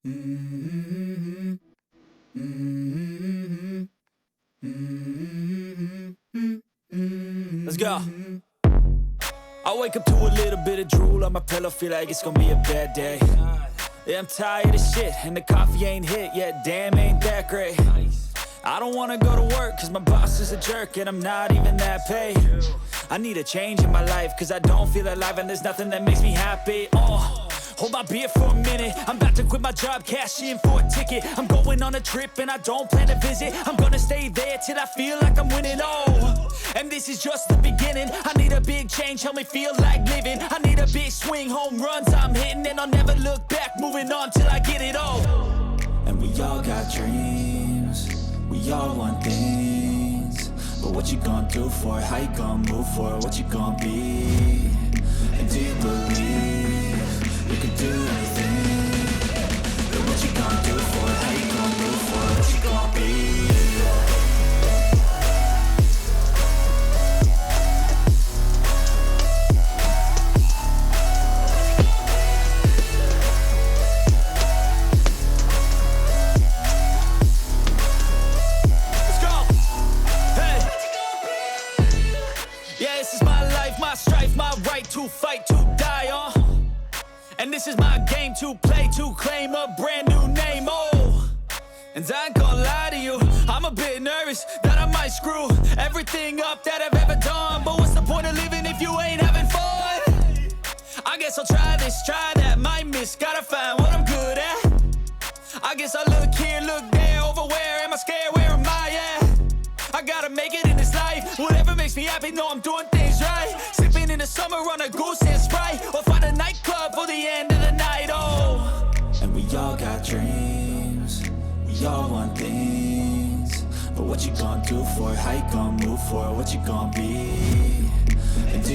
Mm-hmm. Mm-hmm. Mm-hmm. Let's go. I wake up to a little bit of drool on my pillow, feel like it's gonna be a bad day. Yeah, I'm tired of shit, and the coffee ain't hit yet, damn, ain't that great. I don't wanna go to work, cause my boss is a jerk, and I'm not even that paid. I need a change in my life, cause I don't feel alive, and there's nothing that makes me happy. Hold my beer for a minute, I'm about to quit my job, cash in for a ticket. I'm going on a trip and I don't plan to visit. I'm gonna stay there till I feel like I'm winning, and this is just the beginning. I need a big change, help me feel like living. I need a big swing, home runs I'm hitting, and I'll never look back, moving on till I get it all. And we all got dreams, we all want things, but what you gonna do for it? How you gonna move for it? What you gonna be? And do you believe you can do anything? But what you gonna do for it? How you gonna move for it? What you gonna be? Let's go! Hey! Yeah, this is my life, my strife, my right to fight, to die on. And this is my game to play, to claim a brand new name, And I ain't gonna lie to you, I'm a bit nervous that I might screw everything up that I've ever done. But what's the point of living if you ain't having fun? I guess I'll try this, try that, might miss, gotta find what I'm good at. I guess I look here, look there, over where am I scared, where am I at? I gotta make it in this life, whatever makes me happy, know I'm doing things right. Sipping in the summer on a goose and Sprite, or find a nightclub for the end of the night, And we all got dreams, we all want things, but what you gonna do for it? How you gonna move for it? What you gonna be? And do